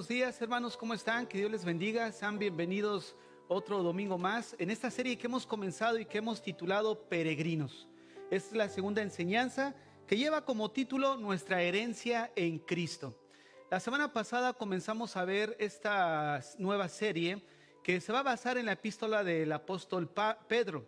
buenos días, hermanos, ¿cómo están? Que Dios les bendiga, sean bienvenidos otro domingo más en esta serie que hemos comenzado y que hemos titulado Peregrinos. Esta es la segunda enseñanza que lleva como título Nuestra herencia en Cristo. La semana pasada comenzamos a ver esta nueva serie que se va a basar en la epístola del apóstol Pedro.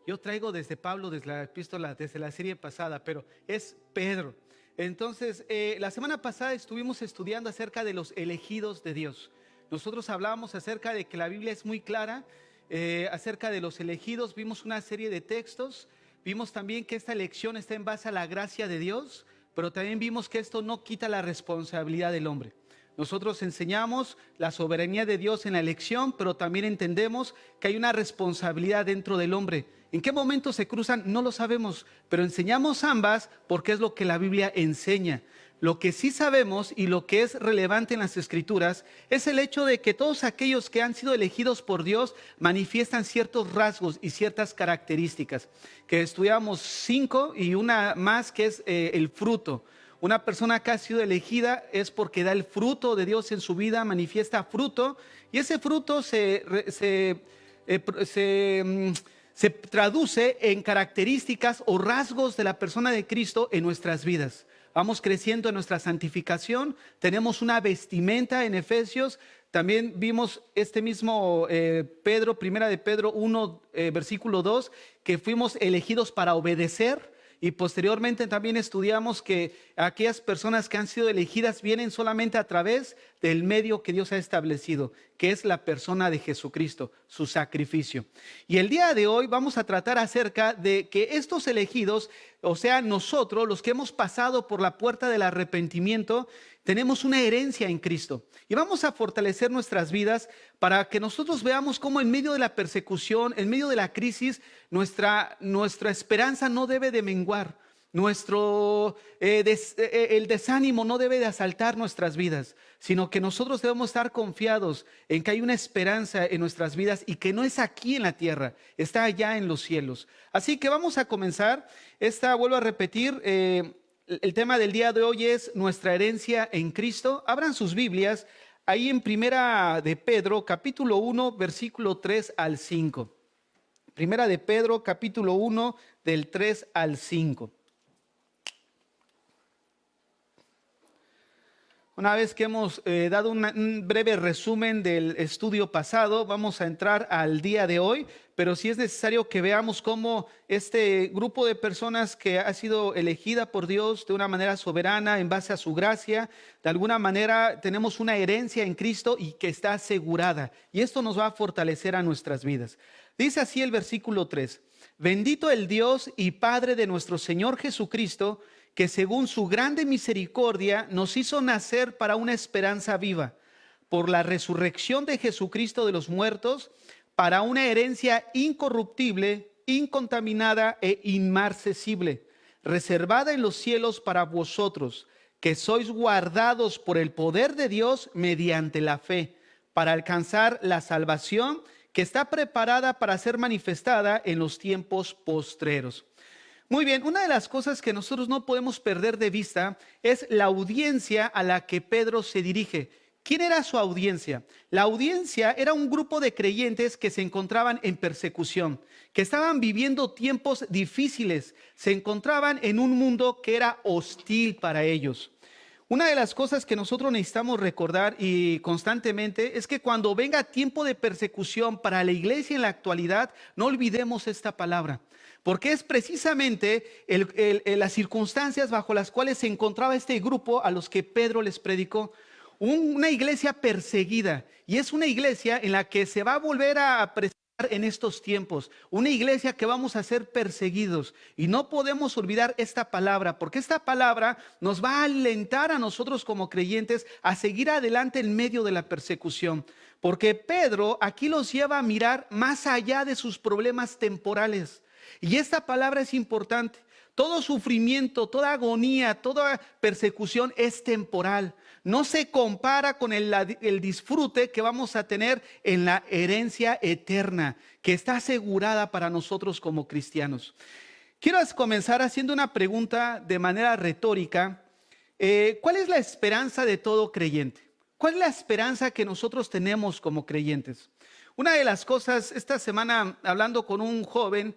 Yo traigo desde Pablo, desde la epístola, desde la serie pasada, pero es Pedro. Entonces, la semana pasada estuvimos estudiando acerca de los elegidos de Dios. Nosotros hablábamos acerca de que la Biblia es muy clara, acerca de los elegidos. Vimos una serie de textos, vimos también que esta elección está en base a la gracia de Dios, pero también vimos que esto no quita la responsabilidad del hombre. Nosotros enseñamos la soberanía de Dios en la elección, pero también entendemos que hay una responsabilidad dentro del hombre. ¿En qué momento se cruzan? No lo sabemos, pero enseñamos ambas porque es lo que la Biblia enseña. Lo que sí sabemos y lo que es relevante en las Escrituras es el hecho de que todos aquellos que han sido elegidos por Dios manifiestan ciertos rasgos y ciertas características. Que estudiamos 5 y una más que es el fruto. Una persona que ha sido elegida es porque da el fruto de Dios en su vida, manifiesta fruto, y ese fruto se traduce en características o rasgos de la persona de Cristo en nuestras vidas. Vamos creciendo en nuestra santificación, tenemos una vestimenta en Efesios. También vimos este mismo Pedro, primera de Pedro 1, versículo 2, que fuimos elegidos para obedecer. Y posteriormente también estudiamos que aquellas personas que han sido elegidas vienen solamente a través del medio que Dios ha establecido, que es la persona de Jesucristo, su sacrificio. Y el día de hoy vamos a tratar acerca de que estos elegidos, o sea, nosotros, los que hemos pasado por la puerta del arrepentimiento, tenemos una herencia en Cristo. Y vamos a fortalecer nuestras vidas para que nosotros veamos cómo en medio de la persecución, en medio de la crisis, nuestra esperanza no debe de menguar. El desánimo no debe de asaltar nuestras vidas, sino que nosotros debemos estar confiados en que hay una esperanza en nuestras vidas y que no es aquí en la tierra, está allá en los cielos. Así que vamos a comenzar. Vuelvo a repetir, el tema del día de hoy es nuestra herencia en Cristo. Abran sus Biblias ahí en Primera de Pedro, capítulo 1, versículo 3 al 5. Primera de Pedro, capítulo 1, del 3 al 5. Una vez que hemos dado un breve resumen del estudio pasado, vamos a entrar al día de hoy, pero sí es necesario que veamos cómo este grupo de personas que ha sido elegida por Dios de una manera soberana en base a su gracia, de alguna manera tenemos una herencia en Cristo y que está asegurada, y esto nos va a fortalecer a nuestras vidas. Dice así el versículo 3: Bendito el Dios y Padre de nuestro Señor Jesucristo, que según su grande misericordia nos hizo nacer para una esperanza viva, por la resurrección de Jesucristo de los muertos, para una herencia incorruptible, incontaminada e inmarcesible, reservada en los cielos para vosotros, que sois guardados por el poder de Dios mediante la fe, para alcanzar la salvación que está preparada para ser manifestada en los tiempos postreros. Muy bien, una de las cosas que nosotros no podemos perder de vista es la audiencia a la que Pedro se dirige. ¿Quién era su audiencia? La audiencia era un grupo de creyentes que se encontraban en persecución, que estaban viviendo tiempos difíciles, se encontraban en un mundo que era hostil para ellos. Una de las cosas que nosotros necesitamos recordar y constantemente es que cuando venga tiempo de persecución para la iglesia en la actualidad, no olvidemos esta palabra. Porque es precisamente las circunstancias bajo las cuales se encontraba este grupo a los que Pedro les predicó. Una iglesia perseguida, y es una iglesia en la que se va a volver a presentar en estos tiempos. Una iglesia que vamos a ser perseguidos, y no podemos olvidar esta palabra, porque esta palabra nos va a alentar a nosotros como creyentes a seguir adelante en medio de la persecución. Porque Pedro aquí los lleva a mirar más allá de sus problemas temporales. Y esta palabra es importante. Todo sufrimiento, toda agonía, toda persecución es temporal. No se compara con el disfrute que vamos a tener en la herencia eterna, que está asegurada para nosotros como cristianos. Quiero comenzar haciendo una pregunta de manera retórica. ¿Cuál es la esperanza de todo creyente? ¿Cuál es la esperanza que nosotros tenemos como creyentes? Una de las cosas, esta semana hablando con un joven,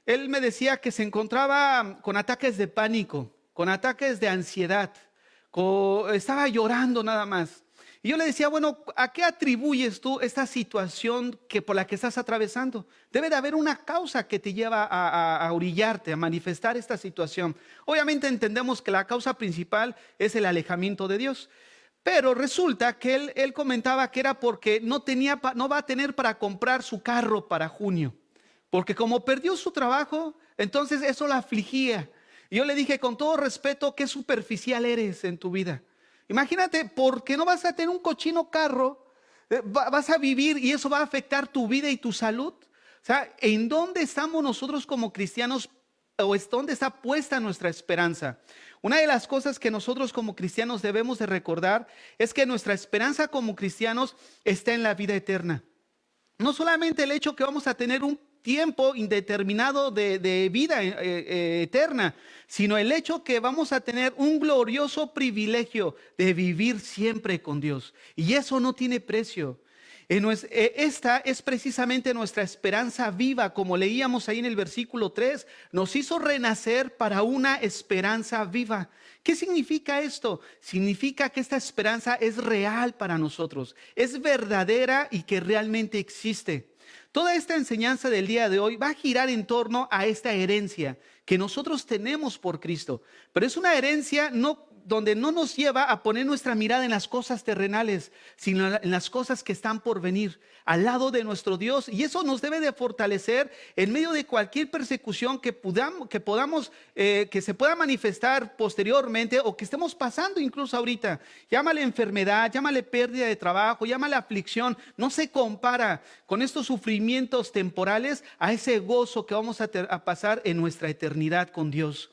él me decía que se encontraba con ataques de pánico, con ataques de ansiedad, estaba llorando nada más. Y yo le decía, bueno, ¿a qué atribuyes tú esta situación por la que estás atravesando? Debe de haber una causa que te lleva a orillarte, a manifestar esta situación. Obviamente entendemos que la causa principal es el alejamiento de Dios. Pero resulta que él comentaba que era porque no va a tener para comprar su carro para junio. Porque como perdió su trabajo, entonces eso la afligía. Y yo le dije, con todo respeto, qué superficial eres en tu vida. Imagínate, porque no vas a tener un cochino carro, vas a vivir y eso va a afectar tu vida y tu salud. O sea, ¿en dónde estamos nosotros como cristianos o es dónde está puesta nuestra esperanza? Una de las cosas que nosotros como cristianos debemos de recordar es que nuestra esperanza como cristianos está en la vida eterna. No solamente el hecho que vamos a tener un tiempo indeterminado de vida eterna, sino el hecho que vamos a tener un glorioso privilegio de vivir siempre con Dios. Y eso no tiene precio. Esta es precisamente nuestra esperanza viva, como leíamos ahí en el versículo 3, nos hizo renacer para una esperanza viva. ¿Qué significa esto? Significa que esta esperanza es real para nosotros, es verdadera y que realmente existe. Toda esta enseñanza del día de hoy va a girar en torno a esta herencia que nosotros tenemos por Cristo, pero es una herencia donde no nos lleva a poner nuestra mirada en las cosas terrenales, sino en las cosas que están por venir, al lado de nuestro Dios. Y eso nos debe de fortalecer en medio de cualquier persecución que se pueda manifestar posteriormente o que estemos pasando incluso ahorita. Llámale enfermedad, llámale pérdida de trabajo, llámale aflicción. No se compara con estos sufrimientos temporales a ese gozo que vamos a pasar en nuestra eternidad con Dios.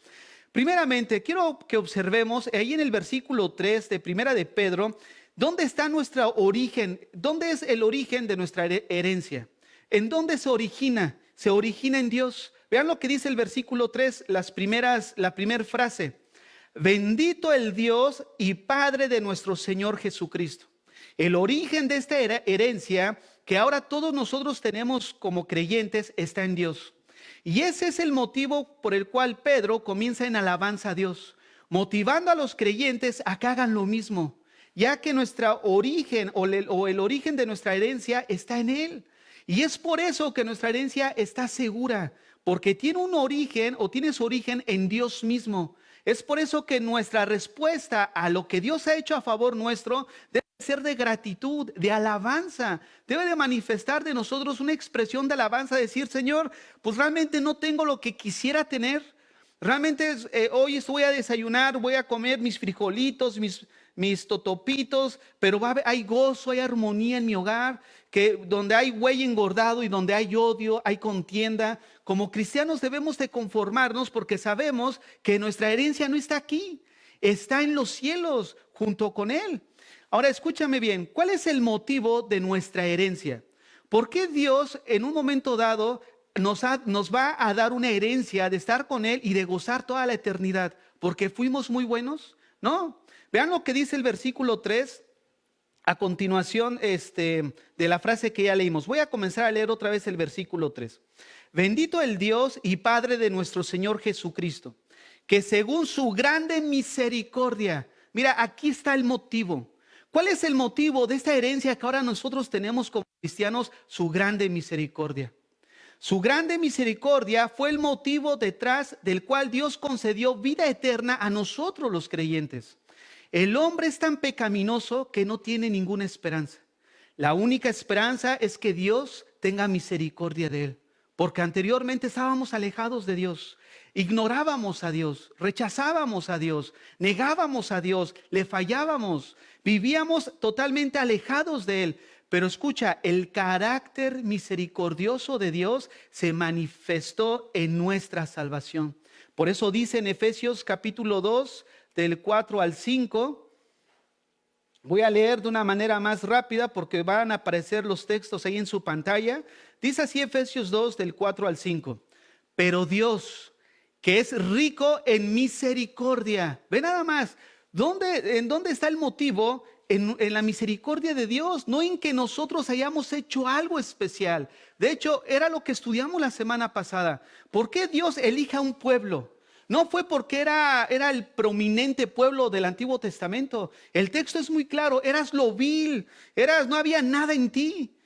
Primeramente, quiero que observemos ahí en el versículo 3 de Primera de Pedro, ¿dónde está nuestro origen? ¿Dónde es el origen de nuestra herencia? ¿En dónde se origina? Se origina en Dios. Vean lo que dice el versículo 3, la primera frase. Bendito el Dios y Padre de nuestro Señor Jesucristo. El origen de esta herencia que ahora todos nosotros tenemos como creyentes está en Dios. Y ese es el motivo por el cual Pedro comienza en alabanza a Dios, motivando a los creyentes a que hagan lo mismo, ya que nuestro origen o el origen de nuestra herencia está en Él. Y es por eso que nuestra herencia está segura, porque tiene un origen o tiene su origen en Dios mismo. Es por eso que nuestra respuesta a lo que Dios ha hecho a favor nuestro debe ser de gratitud, de alabanza. Debe de manifestar de nosotros una expresión de alabanza, decir, Señor, pues realmente no tengo lo que quisiera tener. Realmente hoy voy a desayunar, voy a comer mis frijolitos, mis totopitos, pero hay gozo, hay armonía en mi hogar, que donde hay buey engordado y donde hay odio, hay contienda. Como cristianos debemos de conformarnos porque sabemos que nuestra herencia no está aquí, está en los cielos junto con Él. Ahora escúchame bien, ¿cuál es el motivo de nuestra herencia? ¿Por qué Dios en un momento dado nos va a dar una herencia de estar con Él y de gozar toda la eternidad? ¿Porque fuimos muy buenos? No. Vean lo que dice el versículo 3 a continuación de la frase que ya leímos. Voy a comenzar a leer otra vez el versículo 3. Bendito el Dios y Padre de nuestro Señor Jesucristo, que según su grande misericordia, mira, aquí está el motivo. ¿Cuál es el motivo de esta herencia que ahora nosotros tenemos como cristianos? Su grande misericordia. Su grande misericordia fue el motivo detrás del cual Dios concedió vida eterna a nosotros los creyentes. El hombre es tan pecaminoso que no tiene ninguna esperanza. La única esperanza es que Dios tenga misericordia de él, porque anteriormente estábamos alejados de Dios, ignorábamos a Dios, rechazábamos a Dios, negábamos a Dios, le fallábamos, vivíamos totalmente alejados de él. Pero escucha, el carácter misericordioso de Dios se manifestó en nuestra salvación. Por eso dice en Efesios capítulo 2, del 4 al 5, voy a leer de una manera más rápida porque van a aparecer los textos ahí en su pantalla. Dice así Efesios 2, del 4 al 5. Pero Dios, que es rico en misericordia. Ve nada más, ¿en dónde está el motivo en la misericordia de Dios, no en que nosotros hayamos hecho algo especial. De hecho, era lo que estudiamos la semana pasada. ¿Por qué Dios elige a un pueblo? No fue porque era el prominente pueblo del Antiguo Testamento. El texto es muy claro, eras lo vil, no había nada en ti.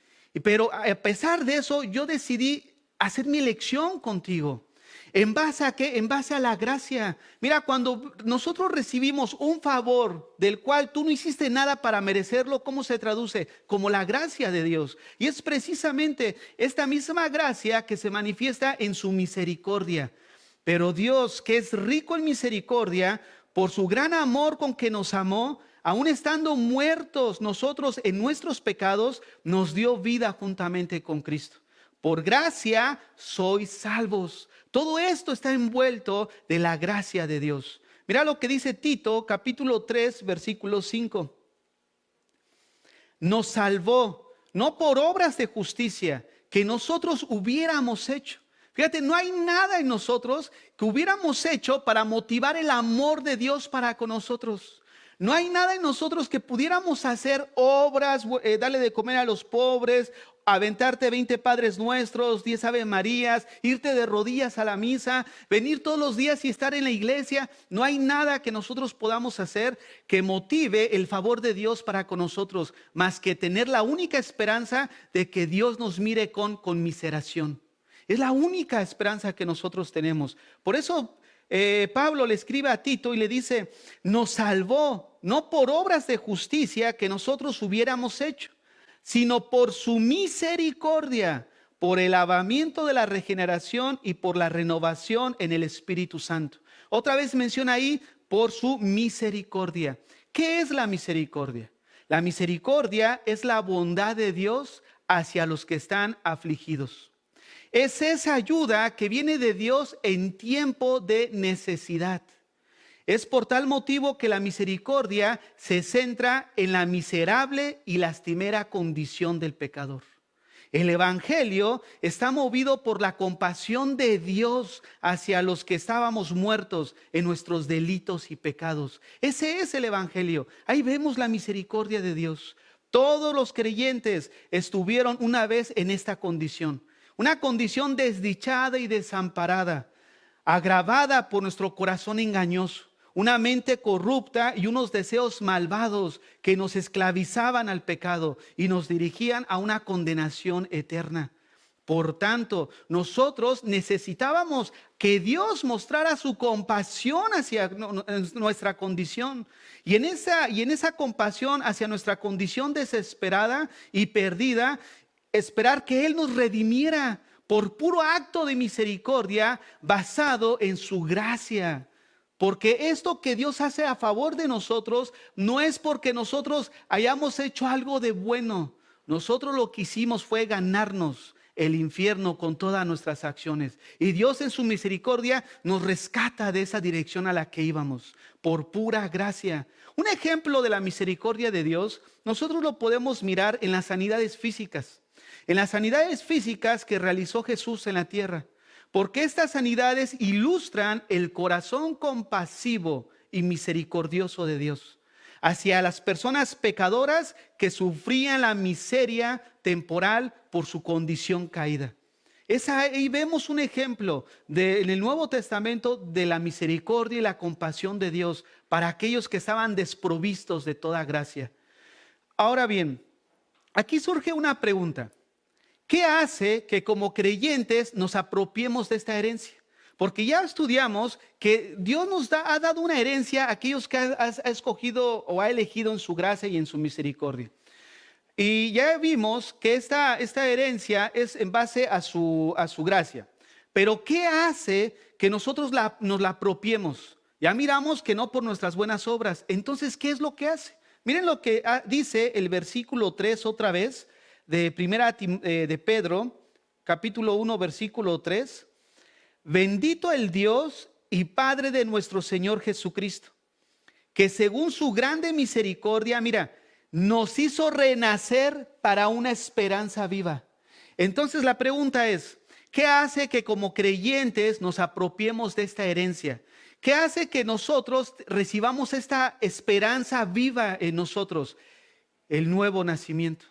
Pero a pesar de eso, yo decidí hacer mi elección contigo. ¿En base a qué? En base a la gracia. Mira, cuando nosotros recibimos un favor del cual tú no hiciste nada para merecerlo, ¿cómo se traduce? Como la gracia de Dios. Y es precisamente esta misma gracia que se manifiesta en su misericordia. Pero Dios, que es rico en misericordia, por su gran amor con que nos amó, aun estando muertos nosotros en nuestros pecados, nos dio vida juntamente con Cristo. Por gracia sois salvos. Todo esto está envuelto de la gracia de Dios. Mira lo que dice Tito, capítulo 3, versículo 5. Nos salvó, no por obras de justicia que nosotros hubiéramos hecho. Fíjate, no hay nada en nosotros que hubiéramos hecho para motivar el amor de Dios para con nosotros. No hay nada en nosotros que pudiéramos hacer obras, darle de comer a los pobres, aventarte 20 Padres Nuestros, 10 Ave Marías, irte de rodillas a la misa, venir todos los días y estar en la iglesia. No hay nada que nosotros podamos hacer que motive el favor de Dios para con nosotros, más que tener la única esperanza de que Dios nos mire con conmiseración. Es la única esperanza que nosotros tenemos. Por eso Pablo le escribe a Tito y le dice, nos salvó, no por obras de justicia que nosotros hubiéramos hecho, sino por su misericordia, por el lavamiento de la regeneración y por la renovación en el Espíritu Santo. Otra vez menciona ahí, por su misericordia. ¿Qué es la misericordia? La misericordia es la bondad de Dios hacia los que están afligidos. Es esa ayuda que viene de Dios en tiempo de necesidad. Es por tal motivo que la misericordia se centra en la miserable y lastimera condición del pecador. El Evangelio está movido por la compasión de Dios hacia los que estábamos muertos en nuestros delitos y pecados. Ese es el Evangelio. Ahí vemos la misericordia de Dios. Todos los creyentes estuvieron una vez en esta condición. Una condición desdichada y desamparada, agravada por nuestro corazón engañoso, una mente corrupta y unos deseos malvados que nos esclavizaban al pecado y nos dirigían a una condenación eterna. Por tanto, nosotros necesitábamos que Dios mostrara su compasión hacia nuestra condición. Y en esa compasión hacia nuestra condición desesperada y perdida, esperar que Él nos redimiera por puro acto de misericordia basado en su gracia. Porque esto que Dios hace a favor de nosotros no es porque nosotros hayamos hecho algo de bueno. Nosotros lo que hicimos fue ganarnos el infierno con todas nuestras acciones. Y Dios en su misericordia nos rescata de esa dirección a la que íbamos, por pura gracia. Un ejemplo de la misericordia de Dios, nosotros lo podemos mirar en las sanidades físicas. En las sanidades físicas que realizó Jesús en la tierra. Porque estas sanidades ilustran el corazón compasivo y misericordioso de Dios hacia las personas pecadoras que sufrían la miseria temporal por su condición caída. Ahí vemos un ejemplo en el Nuevo Testamento de la misericordia y la compasión de Dios para aquellos que estaban desprovistos de toda gracia. Ahora bien, aquí surge una pregunta. ¿Qué hace que como creyentes nos apropiemos de esta herencia? Porque ya estudiamos que Dios ha dado una herencia a aquellos que ha escogido o ha elegido en su gracia y en su misericordia. Y ya vimos que esta herencia es en base a su gracia. Pero ¿qué hace que nosotros nos la apropiemos? Ya miramos que no por nuestras buenas obras. Entonces, ¿qué es lo que hace? Miren lo que dice el versículo 3 otra vez. De Pedro, capítulo 1, versículo 3. Bendito el Dios y Padre de nuestro Señor Jesucristo, que según su grande misericordia, mira, nos hizo renacer para una esperanza viva. Entonces la pregunta es, ¿qué hace que como creyentes nos apropiemos de esta herencia? ¿Qué hace que nosotros recibamos esta esperanza viva en nosotros? el nuevo nacimiento.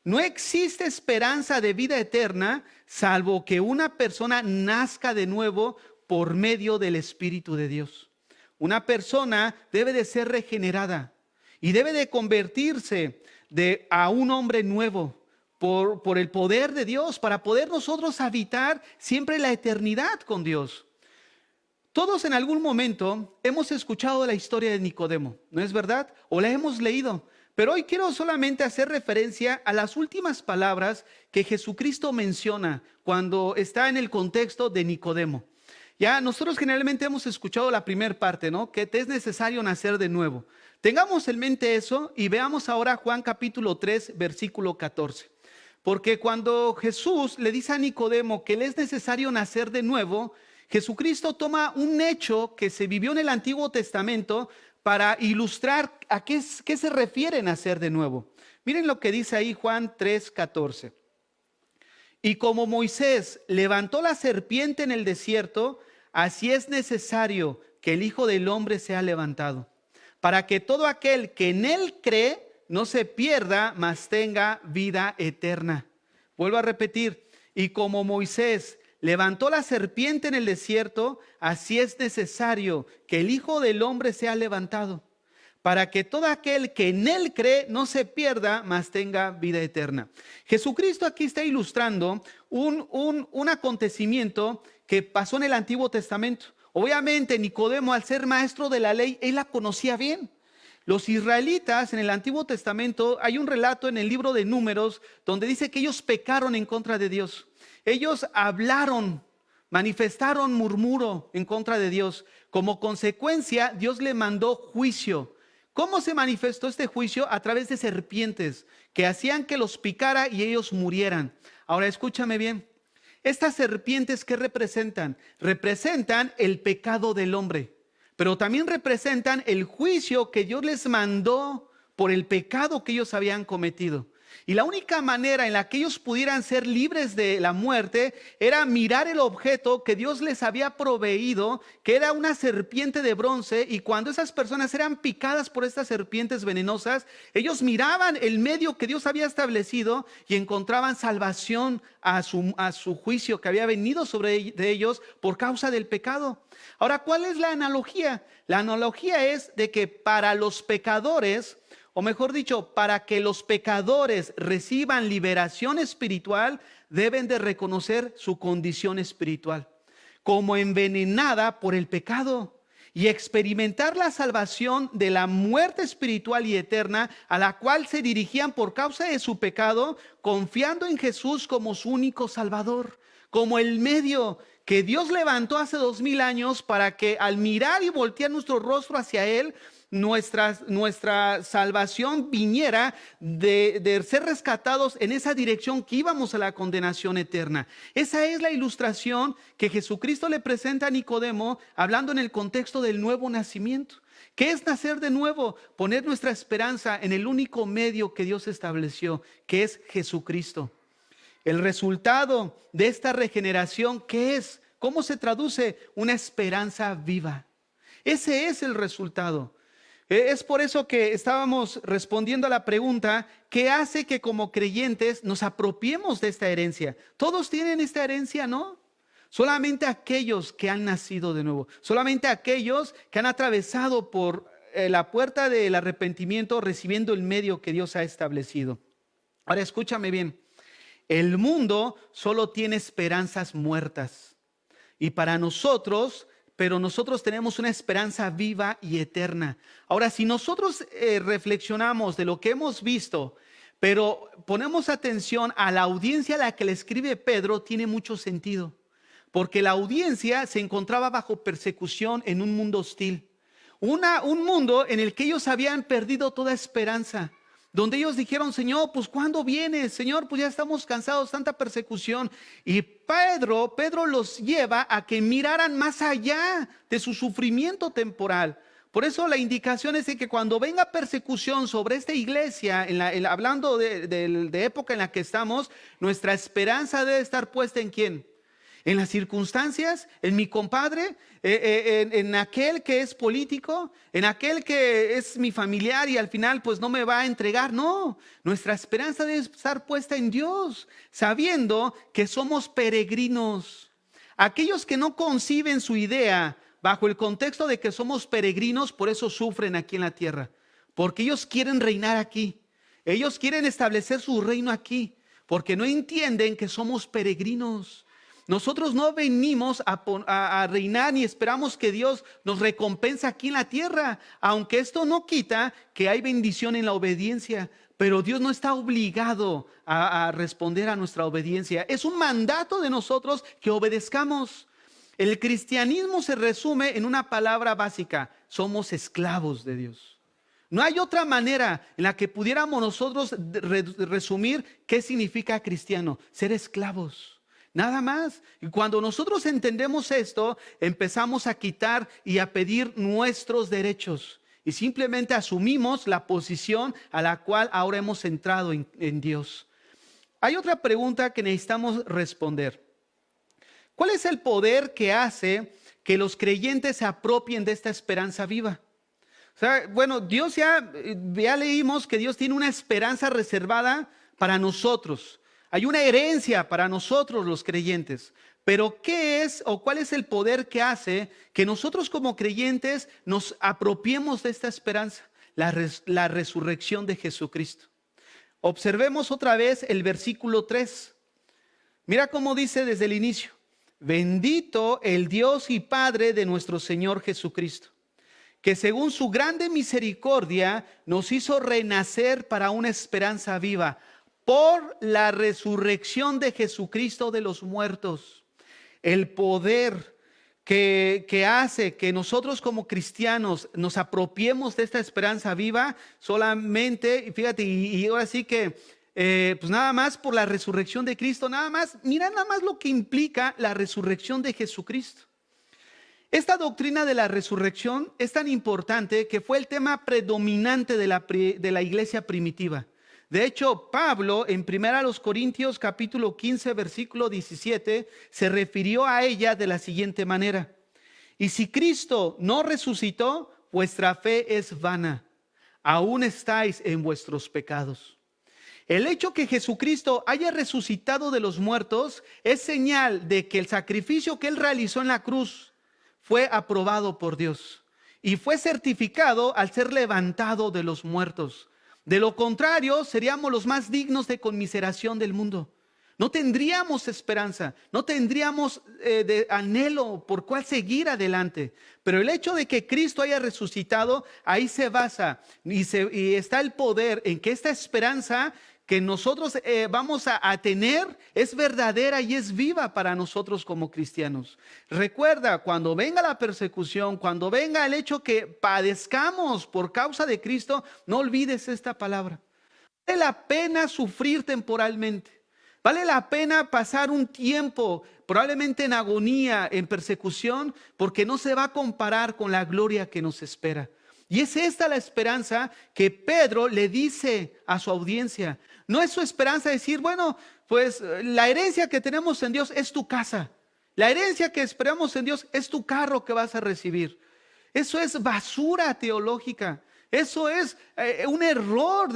No existe esperanza de vida eterna salvo que una persona nazca de nuevo por medio del Espíritu de Dios. Una persona debe de ser regenerada y debe de convertirse a un hombre nuevo por el poder de Dios, para poder nosotros habitar siempre la eternidad con Dios. Todos en algún momento hemos escuchado la historia de Nicodemo, ¿no es verdad? O la hemos leído. Pero hoy quiero solamente hacer referencia a las últimas palabras que Jesucristo menciona cuando está en el contexto de Nicodemo. Ya nosotros generalmente hemos escuchado la primera parte, ¿no? Que te es necesario nacer de nuevo. Tengamos en mente eso y veamos ahora Juan capítulo 3, versículo 14. Porque cuando Jesús le dice a Nicodemo que le es necesario nacer de nuevo, Jesucristo toma un hecho que se vivió en el Antiguo Testamento para ilustrar a qué se refiere nacer de nuevo. Miren lo que dice ahí Juan 3:14. Y como Moisés levantó la serpiente en el desierto, así es necesario que el Hijo del Hombre sea levantado, para que todo aquel que en él cree no se pierda, mas tenga vida eterna. Vuelvo a repetir, y como Moisés levantó la serpiente en el desierto, así es necesario que el Hijo del Hombre sea levantado, para que todo aquel que en él cree no se pierda, mas tenga vida eterna. Jesucristo aquí está ilustrando un acontecimiento que pasó en el Antiguo Testamento. Obviamente Nicodemo, al ser maestro de la ley, él la conocía bien. Los israelitas en el Antiguo Testamento, hay un relato en el libro de Números donde dice que ellos pecaron en contra de Dios. Ellos hablaron, manifestaron murmuro en contra de Dios. Como consecuencia, Dios le mandó juicio. ¿Cómo se manifestó este juicio? A través de serpientes que hacían que los picara y ellos murieran. Ahora escúchame bien. Estas serpientes, ¿qué representan? Representan el pecado del hombre, pero también representan el juicio que Dios les mandó por el pecado que ellos habían cometido. Y la única manera en la que ellos pudieran ser libres de la muerte era mirar el objeto que Dios les había proveído, que era una serpiente de bronce, y cuando esas personas eran picadas por estas serpientes venenosas, ellos miraban el medio que Dios había establecido y encontraban salvación a su juicio que había venido sobre ellos por causa del pecado. Ahora, ¿cuál es la analogía? La analogía es de que para los pecadores, o mejor dicho, para que los pecadores reciban liberación espiritual, deben de reconocer su condición espiritual como envenenada por el pecado y experimentar la salvación de la muerte espiritual y eterna a la cual se dirigían por causa de su pecado, confiando en Jesús como su único Salvador, como el medio que Dios levantó hace 2000 años para que al mirar y voltear nuestro rostro hacia Él, nuestra salvación viniera de ser rescatados en esa dirección que íbamos a la condenación eterna. Esa es la ilustración que Jesucristo le presenta a Nicodemo, hablando en el contexto del nuevo nacimiento. ¿Qué es nacer de nuevo? Poner nuestra esperanza en el único medio que Dios estableció, que es Jesucristo. El resultado de esta regeneración, ¿qué es? ¿Cómo se traduce? Una esperanza viva. Ese es el resultado. Es por eso que estábamos respondiendo a la pregunta, ¿qué hace que como creyentes nos apropiemos de esta herencia? Todos tienen esta herencia, ¿no? Solamente aquellos que han nacido de nuevo, solamente aquellos que han atravesado por la puerta del arrepentimiento, recibiendo el medio que Dios ha establecido. Ahora escúchame bien, el mundo solo tiene esperanzas muertas y para nosotros, pero nosotros tenemos una esperanza viva y eterna. Ahora, si nosotros reflexionamos de lo que hemos visto, pero ponemos atención a la audiencia a la que le escribe Pedro, tiene mucho sentido. Porque la audiencia se encontraba bajo persecución en un mundo hostil. Un mundo en el que ellos habían perdido toda esperanza. Donde ellos dijeron, Señor, pues ¿cuándo vienes? Señor, pues ya estamos cansados, tanta persecución. Y Pedro los lleva a que miraran más allá de su sufrimiento temporal. Por eso la indicación es de que cuando venga persecución sobre esta iglesia, hablando de época en la que estamos, nuestra esperanza debe estar puesta ¿en quién? ¿En las circunstancias? ¿En mi compadre? ¿En aquel que es político? ¿En aquel que es mi familiar y al final pues no me va a entregar? No, nuestra esperanza debe estar puesta en Dios, sabiendo que somos peregrinos. Aquellos que no conciben su idea bajo el contexto de que somos peregrinos, por eso sufren aquí en la tierra, porque ellos quieren reinar aquí, ellos quieren establecer su reino aquí, porque no entienden que somos peregrinos. Nosotros no venimos a reinar ni esperamos que Dios nos recompense aquí en la tierra, aunque esto no quita que hay bendición en la obediencia, pero Dios no está obligado a responder a nuestra obediencia. Es un mandato de nosotros que obedezcamos. El cristianismo se resume en una palabra básica: somos esclavos de Dios. No hay otra manera en la que pudiéramos nosotros resumir qué significa cristiano: ser esclavos. Nada más. Y cuando nosotros entendemos esto, empezamos a quitar y a pedir nuestros derechos. Y simplemente asumimos la posición a la cual ahora hemos entrado en Dios. Hay otra pregunta que necesitamos responder. ¿Cuál es el poder que hace que los creyentes se apropien de esta esperanza viva? O sea, bueno, Dios ya leímos que Dios tiene una esperanza reservada para nosotros. Hay una herencia para nosotros los creyentes. Pero ¿qué es o cuál es el poder que hace que nosotros como creyentes nos apropiemos de esta esperanza? La resurrección de Jesucristo. Observemos otra vez el versículo 3. Mira cómo dice desde el inicio: bendito el Dios y Padre de nuestro Señor Jesucristo, que según su grande misericordia nos hizo renacer para una esperanza viva por la resurrección de Jesucristo de los muertos. El poder que hace que nosotros como cristianos nos apropiemos de esta esperanza viva solamente, fíjate, y ahora sí que pues nada más por la resurrección de Cristo, mira nada más lo que implica la resurrección de Jesucristo. Esta doctrina de la resurrección es tan importante que fue el tema predominante de la iglesia primitiva. De hecho, Pablo en 1 Corintios capítulo 15 versículo 17 se refirió a ella de la siguiente manera: y si Cristo no resucitó, vuestra fe es vana, aún estáis en vuestros pecados. El hecho que Jesucristo haya resucitado de los muertos es señal de que el sacrificio que Él realizó en la cruz fue aprobado por Dios y fue certificado al ser levantado de los muertos. De lo contrario, seríamos los más dignos de conmiseración del mundo. No tendríamos esperanza, no tendríamos de anhelo por cuál seguir adelante. Pero el hecho de que Cristo haya resucitado, ahí se basa y está el poder en que esta esperanza que nosotros vamos a tener es verdadera y es viva para nosotros como cristianos. Recuerda, cuando venga la persecución, cuando venga el hecho que padezcamos por causa de Cristo, no olvides esta palabra. Vale la pena sufrir temporalmente. Vale la pena pasar un tiempo probablemente en agonía, en persecución, porque no se va a comparar con la gloria que nos espera. Y es esta la esperanza que Pedro le dice a su audiencia. No es su esperanza decir, bueno, pues la herencia que tenemos en Dios es tu casa. La herencia que esperamos en Dios es tu carro que vas a recibir. Eso es basura teológica. Eso es un error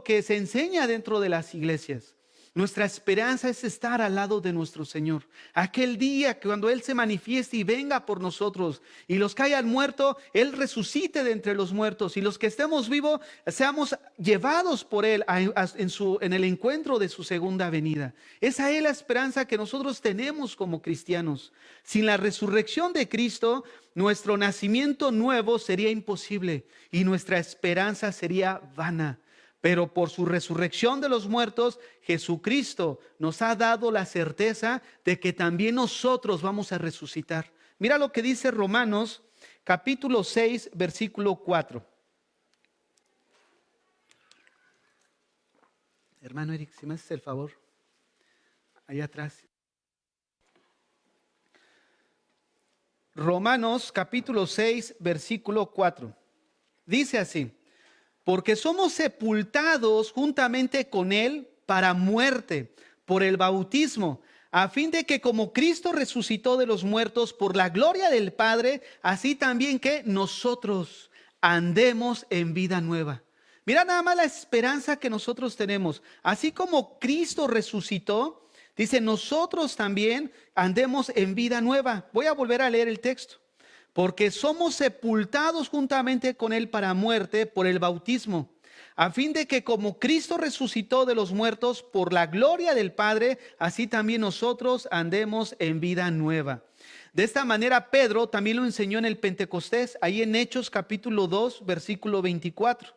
que se enseña dentro de las iglesias. Nuestra esperanza es estar al lado de nuestro Señor. Aquel día cuando Él se manifieste y venga por nosotros, y los que hayan muerto, Él resucite de entre los muertos, y los que estemos vivos, seamos llevados por Él en el encuentro de su segunda venida. Esa es la esperanza que nosotros tenemos como cristianos. Sin la resurrección de Cristo, nuestro nacimiento nuevo sería imposible y nuestra esperanza sería vana. Pero por su resurrección de los muertos, Jesucristo nos ha dado la certeza de que también nosotros vamos a resucitar. Mira lo que dice Romanos capítulo 6, versículo 4. Hermano Eric, si me haces el favor, allá atrás. Romanos capítulo 6, versículo 4. Dice así: porque somos sepultados juntamente con Él para muerte por el bautismo, a fin de que como Cristo resucitó de los muertos por la gloria del Padre, así también que nosotros andemos en vida nueva. Mira nada más la esperanza que nosotros tenemos. Así como Cristo resucitó, dice, nosotros también andemos en vida nueva. Voy a volver a leer el texto. Porque somos sepultados juntamente con Él para muerte por el bautismo, a fin de que como Cristo resucitó de los muertos por la gloria del Padre, así también nosotros andemos en vida nueva. De esta manera Pedro también lo enseñó en el Pentecostés, ahí en Hechos capítulo 2, versículo 24.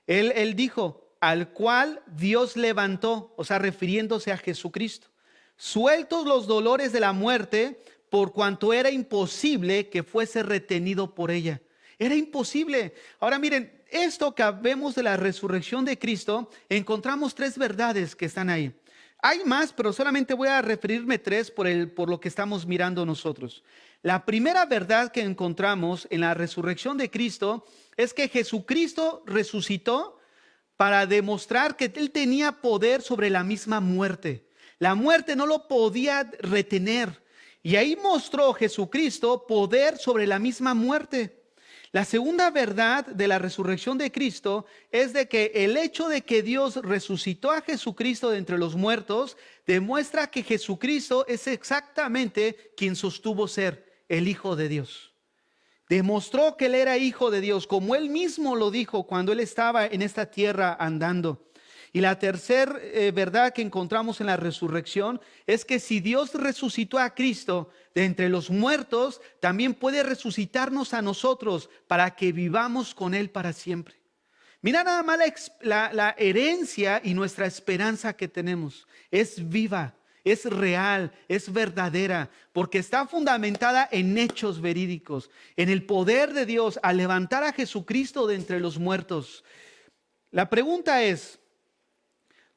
Él dijo, al cual Dios levantó, o sea, refiriéndose a Jesucristo, sueltos los dolores de la muerte, por cuanto era imposible que fuese retenido por ella. Era imposible. Ahora miren, esto que vemos de la resurrección de Cristo, encontramos tres verdades que están ahí. Hay más, pero solamente voy a referirme tres por lo que estamos mirando nosotros. La primera verdad que encontramos en la resurrección de Cristo es que Jesucristo resucitó para demostrar que Él tenía poder sobre la misma muerte. La muerte no lo podía retener. Y ahí mostró Jesucristo poder sobre la misma muerte. La segunda verdad de la resurrección de Cristo es de que el hecho de que Dios resucitó a Jesucristo de entre los muertos demuestra que Jesucristo es exactamente quien sostuvo ser el Hijo de Dios. Demostró que Él era Hijo de Dios, como Él mismo lo dijo cuando Él estaba en esta tierra andando. Y la tercera verdad que encontramos en la resurrección es que si Dios resucitó a Cristo de entre los muertos, también puede resucitarnos a nosotros para que vivamos con Él para siempre. Mira nada más la herencia y nuestra esperanza que tenemos. Es viva, es real, es verdadera, porque está fundamentada en hechos verídicos, en el poder de Dios al levantar a Jesucristo de entre los muertos. La pregunta es,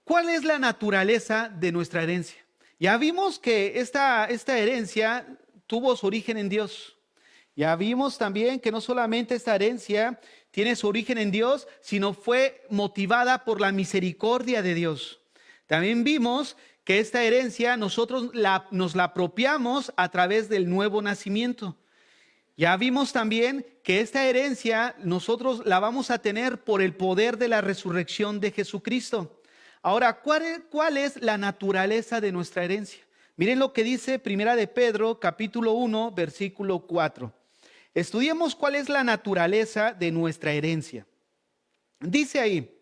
¿cuál es la naturaleza de nuestra herencia? Ya vimos que esta herencia tuvo su origen en Dios. Ya vimos también que no solamente esta herencia tiene su origen en Dios, sino fue motivada por la misericordia de Dios. También vimos que esta herencia nosotros nos la apropiamos a través del nuevo nacimiento. Ya vimos también que esta herencia nosotros la vamos a tener por el poder de la resurrección de Jesucristo. Ahora, ¿cuál es la naturaleza de nuestra herencia? Miren lo que dice Primera de Pedro, capítulo 1, versículo 4. Estudiemos cuál es la naturaleza de nuestra herencia. Dice ahí,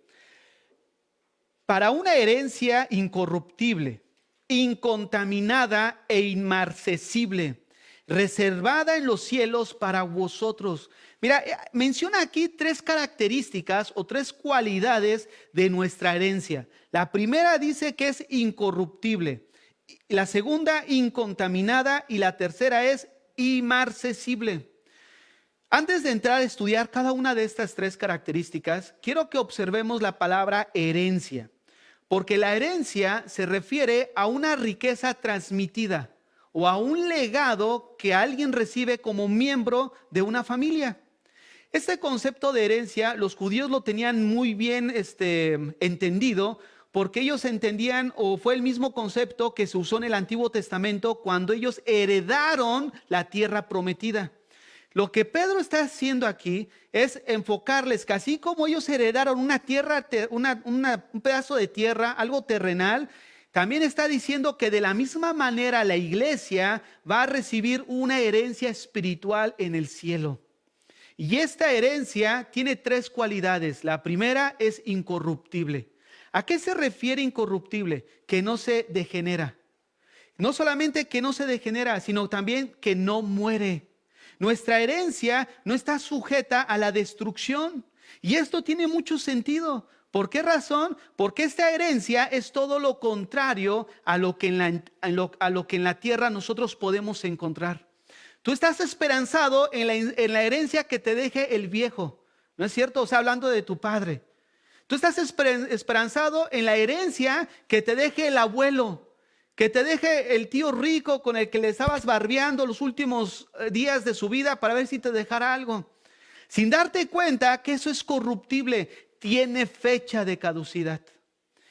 para una herencia incorruptible, incontaminada e inmarcesible, reservada en los cielos para vosotros. Mira, menciona aquí tres características o tres cualidades de nuestra herencia. La primera dice que es incorruptible, la segunda incontaminada y la tercera es inmarcesible. Antes de entrar a estudiar cada una de estas tres características, quiero que observemos la palabra herencia, porque la herencia se refiere a una riqueza transmitida o a un legado que alguien recibe como miembro de una familia. Este concepto de herencia los judíos lo tenían muy bien entendido, porque ellos entendían, o fue el mismo concepto que se usó en el Antiguo Testamento cuando ellos heredaron la tierra prometida. Lo que Pedro está haciendo aquí es enfocarles que así como ellos heredaron una tierra, un pedazo de tierra, algo terrenal, también está diciendo que de la misma manera la iglesia va a recibir una herencia espiritual en el cielo. Y esta herencia tiene tres cualidades. La primera es incorruptible. ¿A qué se refiere incorruptible? Que no se degenera. No solamente que no se degenera, sino también que no muere. Nuestra herencia no está sujeta a la destrucción. Y esto tiene mucho sentido. ¿Por qué razón? Porque esta herencia es todo lo contrario a lo que en la tierra nosotros podemos encontrar. Tú estás esperanzado en la herencia que te deje el viejo, ¿no es cierto? O sea, hablando de tu padre. Tú estás esperanzado en la herencia que te deje el abuelo, que te deje el tío rico con el que le estabas barbeando los últimos días de su vida para ver si te dejara algo. Sin darte cuenta que eso es corruptible, tiene fecha de caducidad.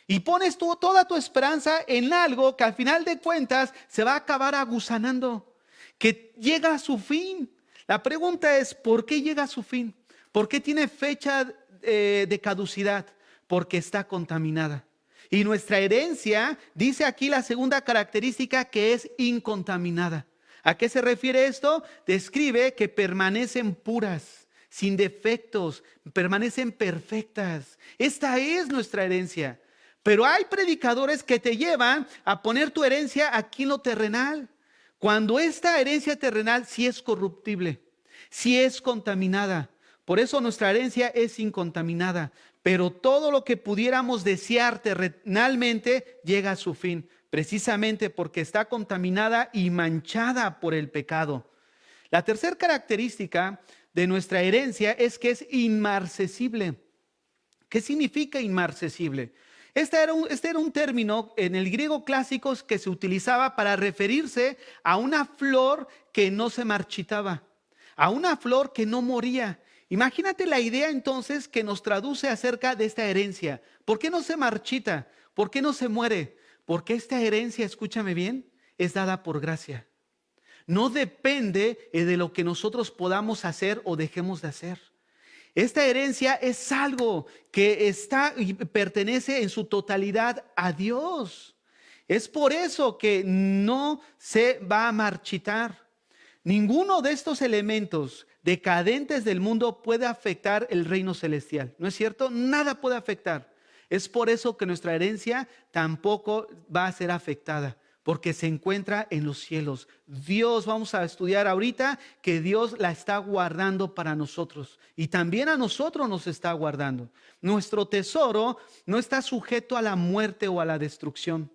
Y pones toda tu esperanza en algo que al final de cuentas se va a acabar agusanando, que llega a su fin. La pregunta es, ¿por qué llega a su fin? ¿Por qué tiene fecha de caducidad? Porque está contaminada. Y nuestra herencia, dice aquí la segunda característica, que es incontaminada. ¿A qué se refiere esto? Describe que permanecen puras, sin defectos, permanecen perfectas. Esta es nuestra herencia. Pero hay predicadores que te llevan a poner tu herencia aquí en lo terrenal, cuando esta herencia terrenal sí es corruptible, sí es contaminada. Por eso nuestra herencia es incontaminada. Pero todo lo que pudiéramos desear terrenalmente llega a su fin, precisamente porque está contaminada y manchada por el pecado. La tercera característica de nuestra herencia es que es inmarcesible. ¿Qué significa inmarcesible? Este era un término en el griego clásico que se utilizaba para referirse a una flor que no se marchitaba, a una flor que no moría. Imagínate la idea entonces que nos traduce acerca de esta herencia. ¿Por qué no se marchita? ¿Por qué no se muere? Porque esta herencia, escúchame bien, es dada por gracia. No depende de lo que nosotros podamos hacer o dejemos de hacer. Esta herencia es algo que está y pertenece en su totalidad a Dios. Es por eso que no se va a marchitar. Ninguno de estos elementos decadentes del mundo puede afectar el reino celestial. ¿No es cierto? Nada puede afectar. Es por eso que nuestra herencia tampoco va a ser afectada, porque se encuentra en los cielos. Dios, vamos a estudiar ahorita que Dios la está guardando para nosotros. Y también a nosotros nos está guardando. Nuestro tesoro no está sujeto a la muerte o a la destrucción.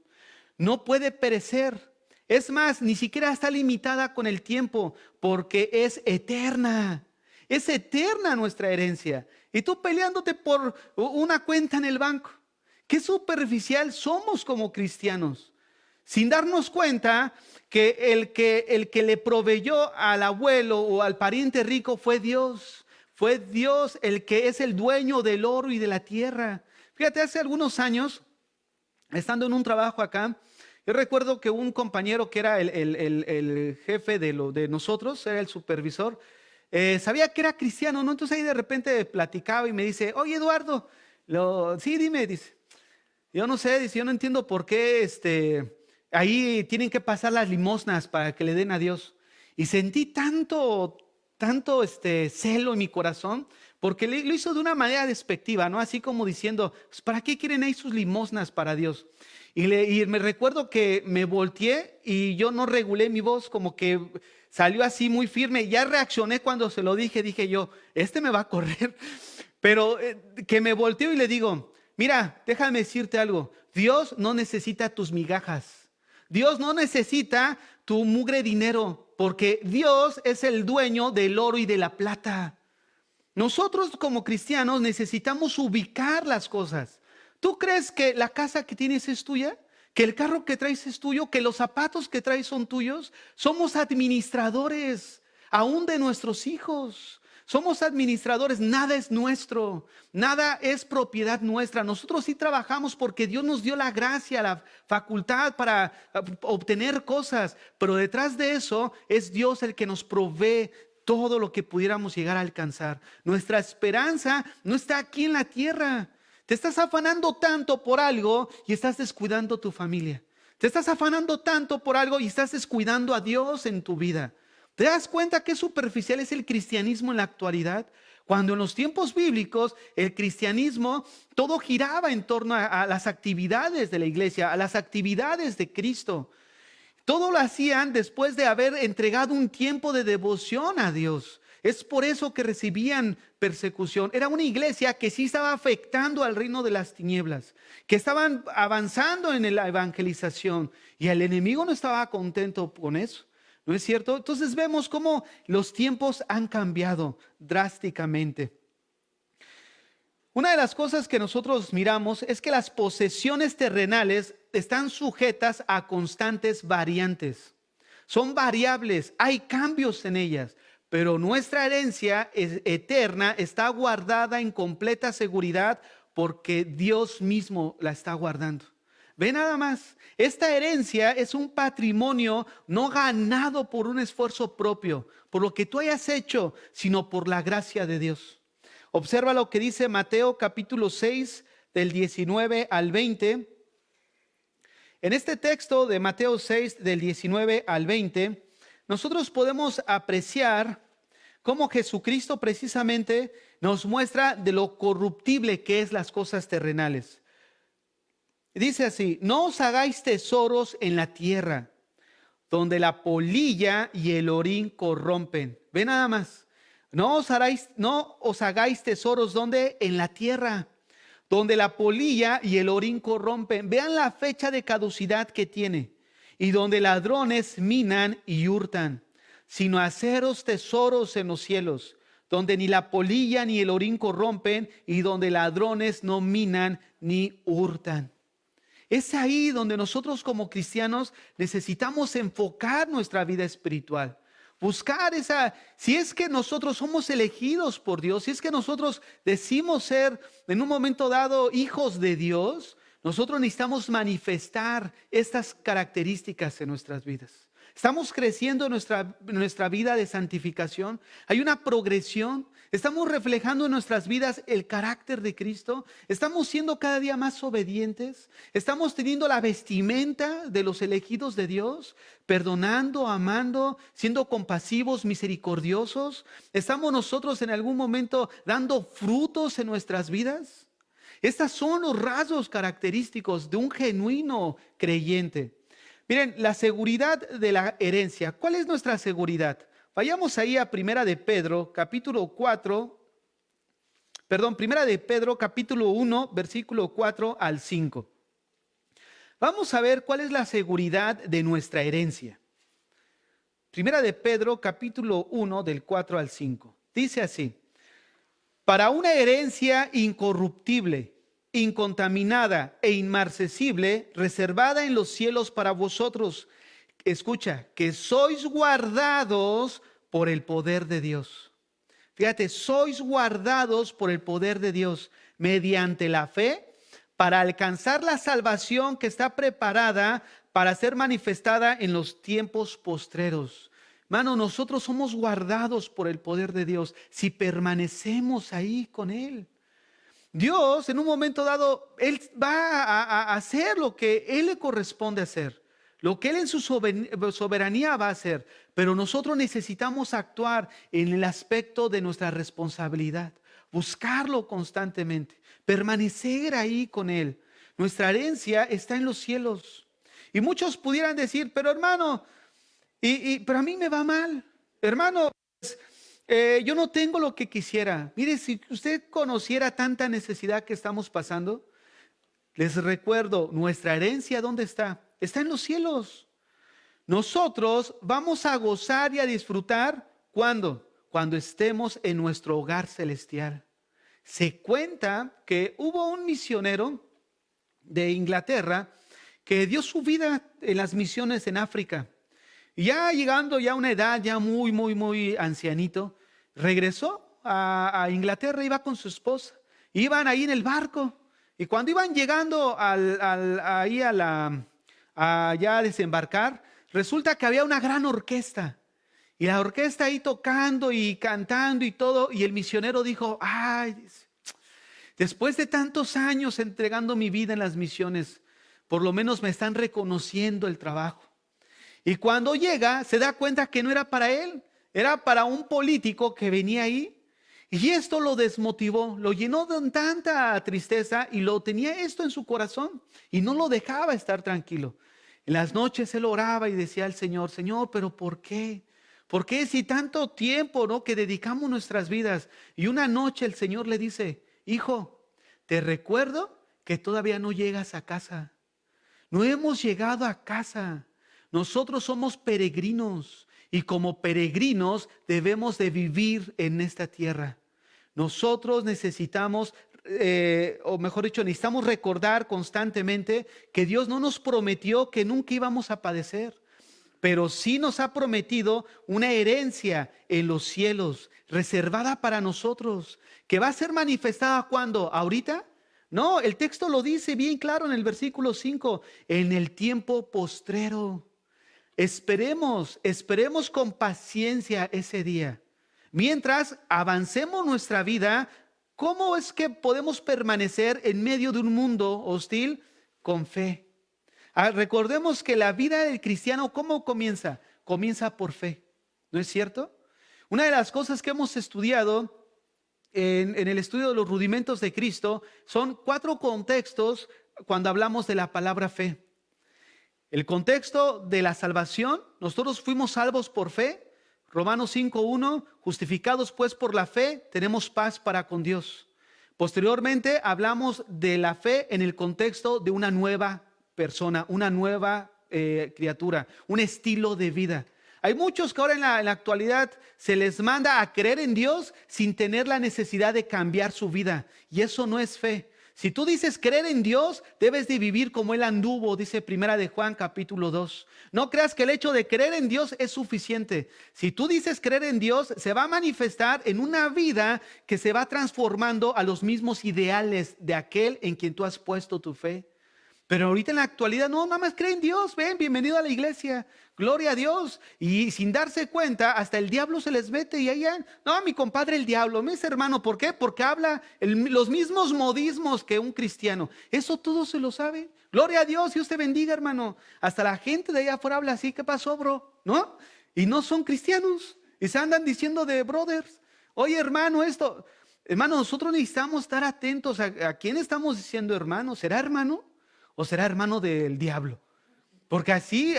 No puede perecer. Es más, ni siquiera está limitada con el tiempo, porque es eterna. Es eterna nuestra herencia. Y tú peleándote por una cuenta en el banco. Qué superficial somos como cristianos, sin darnos cuenta que el que le proveyó al abuelo o al pariente rico fue Dios. Fue Dios el que es el dueño del oro y de la tierra. Fíjate, hace algunos años, estando en un trabajo acá, yo recuerdo que un compañero que era el jefe de nosotros, era el supervisor, sabía que era cristiano, ¿no? Entonces ahí de repente platicaba y me dice, oye Eduardo, sí, dime, dice, yo no sé, dice, yo no entiendo por qué ahí tienen que pasar las limosnas para que le den a Dios. Y sentí tanto celo en mi corazón, porque lo hizo de una manera despectiva, ¿no? Así como diciendo, pues, ¿para qué quieren ahí sus limosnas para Dios? Y me recuerdo que me volteé y yo no regulé mi voz, como que salió así muy firme. Ya reaccioné cuando se lo dije yo, me va a correr. Pero que me volteo y le digo, mira, déjame decirte algo. Dios no necesita tus migajas. Dios no necesita tu mugre dinero, porque Dios es el dueño del oro y de la plata. Nosotros como cristianos necesitamos ubicar las cosas. ¿Tú crees que la casa que tienes es tuya? ¿Que el carro que traes es tuyo? ¿Que los zapatos que traes son tuyos? Somos administradores, aún de nuestros hijos. Somos administradores, nada es nuestro, nada es propiedad nuestra. Nosotros sí trabajamos porque Dios nos dio la gracia, la facultad para obtener cosas, pero detrás de eso es Dios el que nos provee todo lo que pudiéramos llegar a alcanzar. Nuestra esperanza no está aquí en la tierra. Te estás afanando tanto por algo y estás descuidando tu familia. Te estás afanando tanto por algo y estás descuidando a Dios en tu vida. ¿Te das cuenta qué superficial es el cristianismo en la actualidad? Cuando en los tiempos bíblicos el cristianismo todo giraba en torno a las actividades de la iglesia, a las actividades de Cristo. Todo lo hacían después de haber entregado un tiempo de devoción a Dios. Es por eso que recibían persecución. Era una iglesia que sí estaba afectando al reino de las tinieblas, que estaban avanzando en la evangelización y el enemigo no estaba contento con eso. ¿No es cierto? Entonces vemos cómo los tiempos han cambiado drásticamente. Una de las cosas que nosotros miramos es que las posesiones terrenales están sujetas a constantes variantes. Son variables, hay cambios en ellas, pero nuestra herencia eterna está guardada en completa seguridad porque Dios mismo la está guardando. Ve nada más, esta herencia es un patrimonio no ganado por un esfuerzo propio, por lo que tú hayas hecho, sino por la gracia de Dios. Observa lo que dice Mateo capítulo 6 del 19 al 20. En este texto de Mateo 6 del 19 al 20, nosotros podemos apreciar cómo Jesucristo precisamente nos muestra de lo corruptible que es las cosas terrenales. Dice así: no os hagáis tesoros en la tierra, donde la polilla y el orín corrompen. Ve nada más. No os hagáis tesoros donde en la tierra, donde la polilla y el orín corrompen. Vean la fecha de caducidad que tiene. Y donde ladrones minan y hurtan, sino haceros tesoros en los cielos, donde ni la polilla ni el orín corrompen, y donde ladrones no minan ni hurtan. Es ahí donde nosotros como cristianos necesitamos enfocar nuestra vida espiritual. Buscar si es que nosotros somos elegidos por Dios, si es que nosotros decimos ser en un momento dado hijos de Dios, nosotros necesitamos manifestar estas características en nuestras vidas. Estamos creciendo en nuestra vida de santificación. Hay una progresión. Estamos reflejando en nuestras vidas el carácter de Cristo. Estamos siendo cada día más obedientes. Estamos teniendo la vestimenta de los elegidos de Dios, perdonando, amando, siendo compasivos, misericordiosos. ¿Estamos nosotros en algún momento dando frutos en nuestras vidas? Estos son los rasgos característicos de un genuino creyente. Miren, la seguridad de la herencia. ¿Cuál es nuestra seguridad? Vayamos ahí a Primera de Pedro, capítulo 1, versículo 4 al 5. Vamos a ver cuál es la seguridad de nuestra herencia. Primera de Pedro, capítulo 1, del 4 al 5. Dice así: para una herencia incorruptible, incontaminada e inmarcesible, reservada en los cielos para vosotros. Escucha, que sois guardados por el poder de Dios. Fíjate, sois guardados por el poder de Dios mediante la fe para alcanzar la salvación que está preparada para ser manifestada en los tiempos postreros. Hermano, nosotros somos guardados por el poder de Dios si permanecemos ahí con Él. Dios, en un momento dado, Él va a hacer lo que Él le corresponde hacer, lo que Él en su soberanía va a hacer, pero nosotros necesitamos actuar en el aspecto de nuestra responsabilidad, buscarlo constantemente, permanecer ahí con Él. Nuestra herencia está en los cielos. Y muchos pudieran decir: pero hermano, pero a mí me va mal, hermano. Yo no tengo lo que quisiera. Mire, si usted conociera tanta necesidad que estamos pasando, les recuerdo, nuestra herencia, ¿dónde está? Está en los cielos. Nosotros vamos a gozar y a disfrutar, ¿cuándo? Cuando estemos en nuestro hogar celestial. Se cuenta que hubo un misionero de Inglaterra que dio su vida en las misiones en África. Y ya llegando ya a una edad ya muy ancianito, regresó a Inglaterra, iba con su esposa, iban ahí en el barco, y cuando iban llegando ahí allá a desembarcar, resulta que había una gran orquesta, y la orquesta ahí tocando y cantando y todo, y el misionero dijo: ay, después de tantos años entregando mi vida en las misiones, por lo menos me están reconociendo el trabajo. Y cuando llega, se da cuenta que no era para él, era para un político que venía ahí. Y esto lo desmotivó, lo llenó de tanta tristeza y lo tenía esto en su corazón y no lo dejaba estar tranquilo. En las noches él oraba y decía al Señor: Señor, ¿pero por qué? ¿Por qué si tanto tiempo, no, que dedicamos nuestras vidas? Y una noche el Señor le dice: hijo, te recuerdo que todavía no llegas a casa. No hemos llegado a casa. Nosotros somos peregrinos y como peregrinos debemos de vivir en esta tierra. Nosotros necesitamos, o mejor dicho, necesitamos recordar constantemente que Dios no nos prometió que nunca íbamos a padecer, pero sí nos ha prometido una herencia en los cielos, reservada para nosotros, que va a ser manifestada ¿cuándo? ¿Ahorita? No, el texto lo dice bien claro en el versículo 5, en el tiempo postrero. Esperemos con paciencia ese día. Mientras avancemos nuestra vida, ¿cómo es que podemos permanecer en medio de un mundo hostil? Con fe. Recordemos que la vida del cristiano, ¿cómo comienza? Comienza por fe, ¿no es cierto? Una de las cosas que hemos estudiado en el estudio de los rudimentos de Cristo son 4 contextos cuando hablamos de la palabra fe. El contexto de la salvación, nosotros fuimos salvos por fe. Romanos 5:1, justificados pues por la fe, tenemos paz para con Dios. Posteriormente hablamos de la fe en el contexto de una nueva persona, una nueva criatura, un estilo de vida. Hay muchos que ahora en la actualidad se les manda a creer en Dios sin tener la necesidad de cambiar su vida. Y eso no es fe. Si tú dices creer en Dios, debes de vivir como Él anduvo, dice Primera de Juan capítulo 2. No creas que el hecho de creer en Dios es suficiente. Si tú dices creer en Dios, se va a manifestar en una vida que se va transformando a los mismos ideales de aquel en quien tú has puesto tu fe. Pero ahorita en la actualidad, no, nada más cree en Dios, ven, bienvenido a la iglesia, gloria a Dios. Y sin darse cuenta, hasta el diablo se les mete y allá, no, mi compadre el diablo, mi hermano, ¿por qué? Porque habla los mismos modismos que un cristiano. Eso todo se lo sabe. Gloria a Dios, Dios te bendiga, hermano. Hasta la gente de allá afuera habla así, ¿qué pasó, bro? ¿No? Y no son cristianos y se andan diciendo de brothers. Oye, hermano, esto, hermano, nosotros necesitamos estar atentos a quién estamos diciendo hermano. ¿Será hermano? ¿O será hermano del diablo? Porque así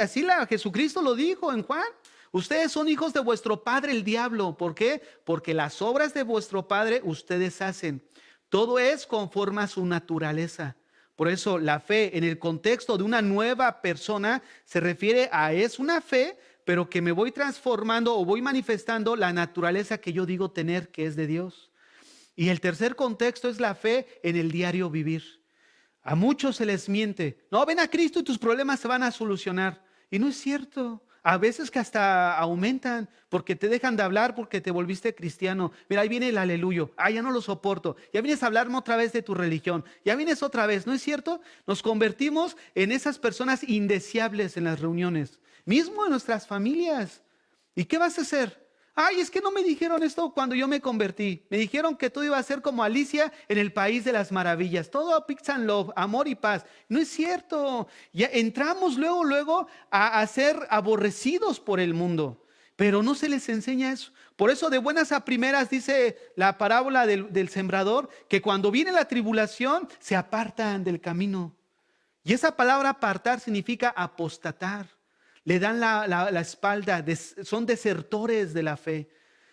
Jesucristo lo dijo en Juan. Ustedes son hijos de vuestro padre el diablo. ¿Por qué? Porque las obras de vuestro padre ustedes hacen. Todo es conforme a su naturaleza. Por eso la fe en el contexto de una nueva persona se refiere a es una fe, pero que me voy transformando o voy manifestando la naturaleza que yo digo tener, que es de Dios. Y el tercer contexto es la fe en el diario vivir. A muchos se les miente. No, ven a Cristo y tus problemas se van a solucionar. Y no es cierto. A veces que hasta aumentan porque te dejan de hablar porque te volviste cristiano. Mira, ahí viene el aleluyo. Ya no lo soporto. Ya vienes a hablarme otra vez de tu religión. Ya vienes otra vez. ¿No es cierto? Nos convertimos en esas personas indeseables en las reuniones. Mismo en nuestras familias. ¿Y qué vas a hacer? Es que no me dijeron esto cuando yo me convertí. Me dijeron que todo iba a ser como Alicia en el país de las maravillas. Todo peace and love, amor y paz. No es cierto. Ya entramos luego a ser aborrecidos por el mundo. Pero no se les enseña eso. Por eso de buenas a primeras dice la parábola del sembrador, que cuando viene la tribulación se apartan del camino. Y esa palabra apartar significa apostatar. Le dan la espalda, son desertores de la fe.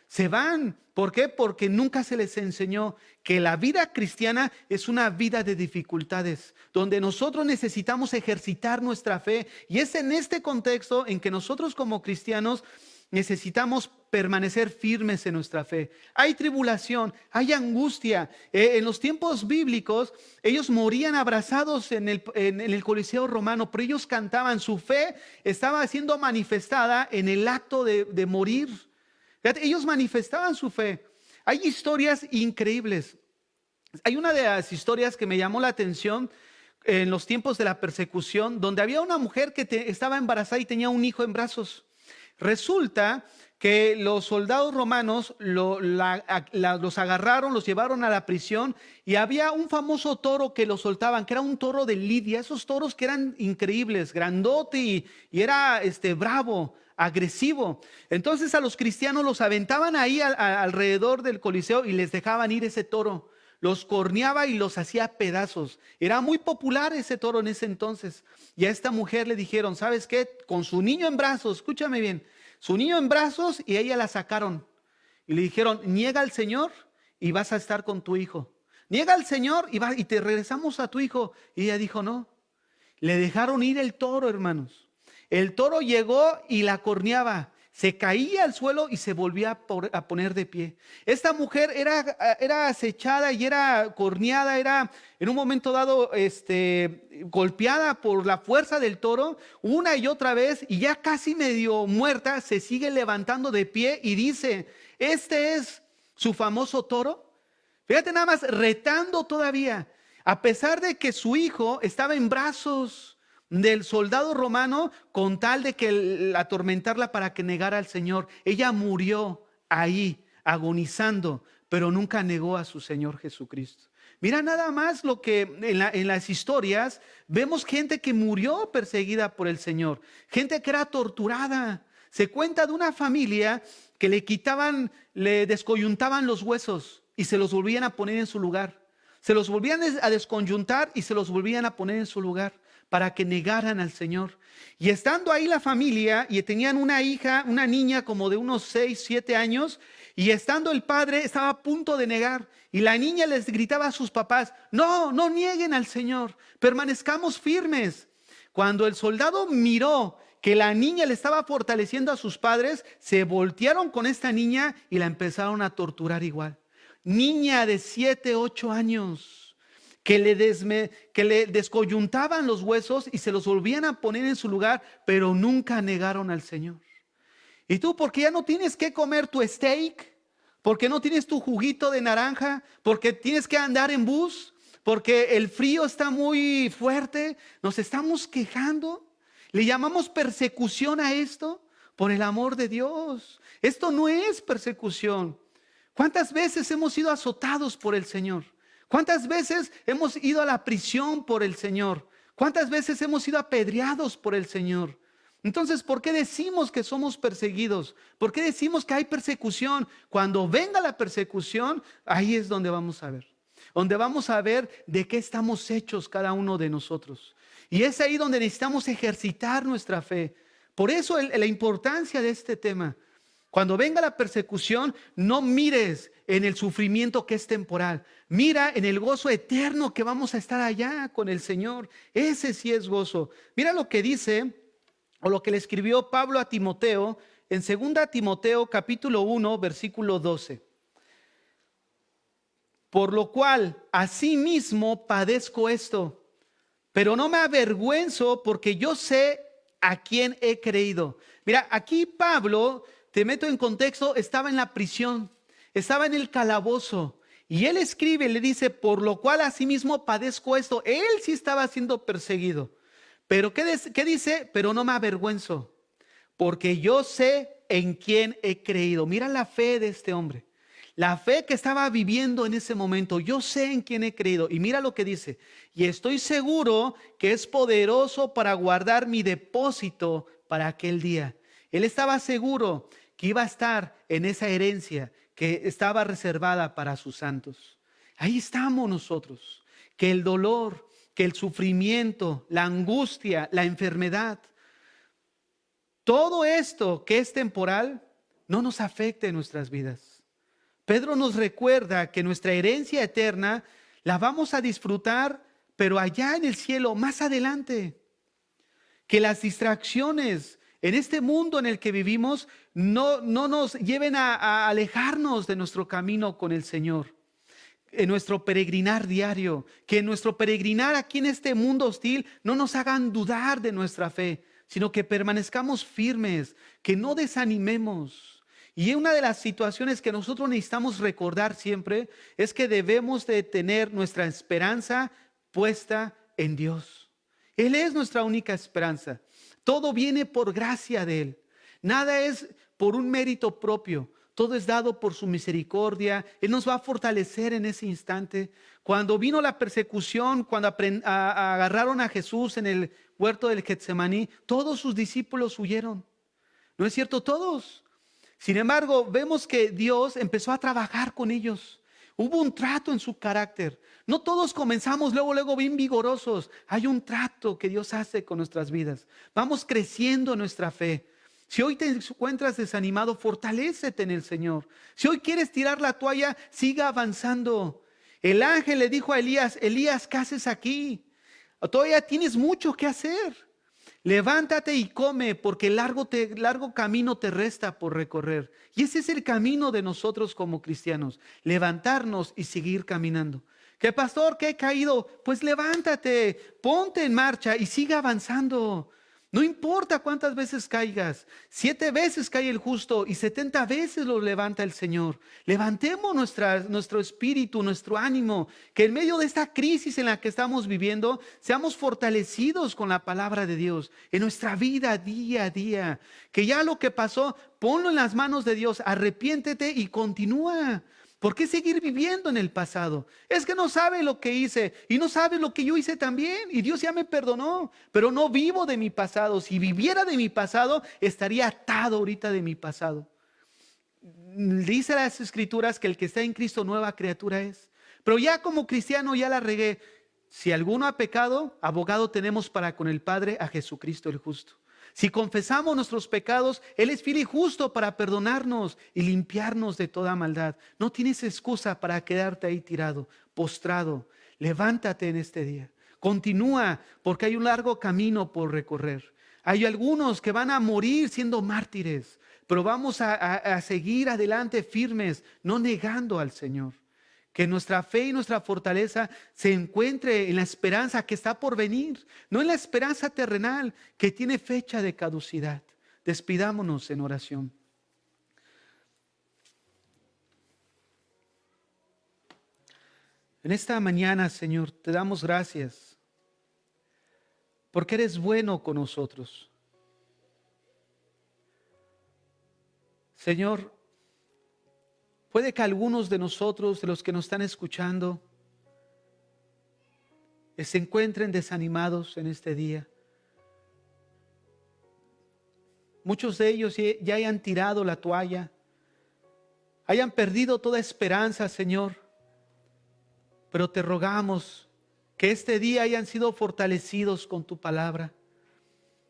Se van. ¿Por qué? Porque nunca se les enseñó que la vida cristiana es una vida de dificultades, donde nosotros necesitamos ejercitar nuestra fe. Y es en este contexto en que nosotros como cristianos necesitamos permanecer firmes en nuestra fe. Hay tribulación, hay angustia. En los tiempos bíblicos, ellos morían abrazados en el Coliseo romano, pero ellos cantaban. Su fe estaba siendo manifestada en el acto de morir. Fíjate, ellos manifestaban su fe. Hay historias increíbles. Hay una de las historias que me llamó la atención en los tiempos de la persecución, donde había una mujer que estaba embarazada y tenía un hijo en brazos. Resulta que los soldados romanos los agarraron, los llevaron a la prisión y había un famoso toro que lo soltaban, que era un toro de Lidia, esos toros que eran increíbles, grandote y era bravo, agresivo. Entonces a los cristianos los aventaban ahí alrededor del Coliseo y les dejaban ir ese toro. Los corneaba y los hacía pedazos. Era muy popular ese toro en ese entonces. Y a esta mujer le dijeron, ¿sabes qué? Con su niño en brazos, escúchame bien, su niño en brazos, y a ella la sacaron. Y le dijeron, niega al Señor y vas a estar con tu hijo. Niega al Señor y te regresamos a tu hijo. Y ella dijo, no. Le dejaron ir el toro, hermanos. El toro llegó y la corneaba. Se caía al suelo y se volvía a poner de pie. Esta mujer era acechada y era corneada, era en un momento dado golpeada por la fuerza del toro una y otra vez, y ya casi medio muerta se sigue levantando de pie y dice, este es su famoso toro. Fíjate nada más, retando todavía. a pesar de que su hijo estaba en brazos del soldado romano con tal de que atormentarla para que negara al Señor. Ella murió ahí, agonizando, pero nunca negó a su Señor Jesucristo. Mira nada más lo que en las historias vemos gente que murió perseguida por el Señor, gente que era torturada. Se cuenta de una familia que le descoyuntaban los huesos y se los volvían a poner en su lugar. Se los volvían a descoyuntar y se los volvían a poner en su lugar para que negaran al Señor. Y estando ahí la familia, y tenían una hija, una niña como de unos 6, 7 años, y estando el padre estaba a punto de negar, y la niña les gritaba a sus papás: no, no nieguen al Señor, permanezcamos firmes. Cuando el soldado miró que la niña le estaba fortaleciendo a sus padres, se voltearon con esta niña y la empezaron a torturar igual. Niña de 7, 8 años, que le descoyuntaban los huesos y se los volvían a poner en su lugar, pero nunca negaron al Señor. ¿Y tú por qué ya no tienes que comer tu steak? ¿Por qué no tienes tu juguito de naranja? ¿Por qué tienes que andar en bus? ¿Porque el frío está muy fuerte? ¿Nos estamos quejando? ¿Le llamamos persecución a esto? Por el amor de Dios, esto no es persecución. ¿Cuántas veces hemos sido azotados por el Señor? ¿Cuántas veces hemos ido a la prisión por el Señor? ¿Cuántas veces hemos sido apedreados por el Señor? Entonces, ¿por qué decimos que somos perseguidos? ¿Por qué decimos que hay persecución? Cuando venga la persecución, ahí es donde vamos a ver. Donde vamos a ver de qué estamos hechos cada uno de nosotros. Y es ahí donde necesitamos ejercitar nuestra fe. Por eso la importancia de este tema. Cuando venga la persecución, no mires en el sufrimiento que es temporal. Mira en el gozo eterno que vamos a estar allá con el Señor. Ese sí es gozo. Mira lo que dice, o lo que le escribió Pablo a Timoteo en 2 Timoteo capítulo 1, versículo 12. Por lo cual, asimismo padezco esto, pero no me avergüenzo, porque yo sé a quién he creído. Mira, aquí Pablo, te meto en contexto, estaba en la prisión, estaba en el calabozo. Y él escribe, le dice: por lo cual asimismo padezco esto. Él sí estaba siendo perseguido. Pero ¿qué dice? Pero no me avergüenzo, porque yo sé en quién he creído. Mira la fe de este hombre. La fe que estaba viviendo en ese momento. Yo sé en quién he creído. Y mira lo que dice: y estoy seguro que es poderoso para guardar mi depósito para aquel día. Él estaba seguro que iba a estar en esa herencia que estaba reservada para sus santos. Ahí estamos nosotros. Que el dolor, que el sufrimiento, la angustia, la enfermedad, todo esto que es temporal, no nos afecte en nuestras vidas. Pedro nos recuerda que nuestra herencia eterna la vamos a disfrutar, pero allá en el cielo, más adelante. Que las distracciones en este mundo en el que vivimos no nos lleven a alejarnos de nuestro camino con el Señor. En nuestro peregrinar diario, que en nuestro peregrinar aquí en este mundo hostil no nos hagan dudar de nuestra fe, sino que permanezcamos firmes, que no desanimemos. Y una de las situaciones que nosotros necesitamos recordar siempre es que debemos de tener nuestra esperanza puesta en Dios. Él es nuestra única esperanza. Todo viene por gracia de Él. Nada es por un mérito propio. Todo es dado por su misericordia. Él nos va a fortalecer en ese instante. Cuando vino la persecución, cuando agarraron a Jesús en el huerto del Getsemaní, todos sus discípulos huyeron. ¿No es cierto? Todos. Sin embargo, vemos que Dios empezó a trabajar con ellos. Hubo un trato en su carácter. No todos comenzamos luego bien vigorosos. Hay un trato que Dios hace con nuestras vidas. Vamos creciendo en nuestra fe. Si hoy te encuentras desanimado, fortalécete en el Señor. Si hoy quieres tirar la toalla, siga avanzando. El ángel le dijo a Elías: Elías, ¿qué haces aquí? Todavía tienes mucho que hacer. Levántate y come, porque largo camino te resta por recorrer. Y ese es el camino de nosotros como cristianos: levantarnos y seguir caminando. ¿Qué, pastor? ¿Qué he caído? Pues levántate, ponte en marcha y siga avanzando. No importa cuántas veces caigas, 7 veces cae el justo y 70 veces lo levanta el Señor. Levantemos nuestro espíritu, nuestro ánimo, que en medio de esta crisis en la que estamos viviendo, seamos fortalecidos con la palabra de Dios en nuestra vida día a día. Que ya lo que pasó, ponlo en las manos de Dios, arrepiéntete y continúa. ¿Por qué seguir viviendo en el pasado? Es que no sabe lo que hice y no sabe lo que yo hice también. Y Dios ya me perdonó, pero no vivo de mi pasado. Si viviera de mi pasado, estaría atado ahorita de mi pasado. Dice las Escrituras que el que está en Cristo nueva criatura es. Pero ya como cristiano ya la regué. Si alguno ha pecado, abogado tenemos para con el Padre a Jesucristo el justo. Si confesamos nuestros pecados, Él es fiel y justo para perdonarnos y limpiarnos de toda maldad. No tienes excusa para quedarte ahí tirado, postrado. Levántate en este día. Continúa, porque hay un largo camino por recorrer. Hay algunos que van a morir siendo mártires, pero vamos a seguir adelante firmes, no negando al Señor. Que nuestra fe y nuestra fortaleza se encuentre en la esperanza que está por venir, no en la esperanza terrenal que tiene fecha de caducidad. Despidámonos en oración. En esta mañana, Señor, te damos gracias porque eres bueno con nosotros. Señor, puede que algunos de nosotros, de los que nos están escuchando, se encuentren desanimados en este día. Muchos de ellos ya hayan tirado la toalla, hayan perdido toda esperanza, Señor. Pero te rogamos que este día hayan sido fortalecidos con tu palabra.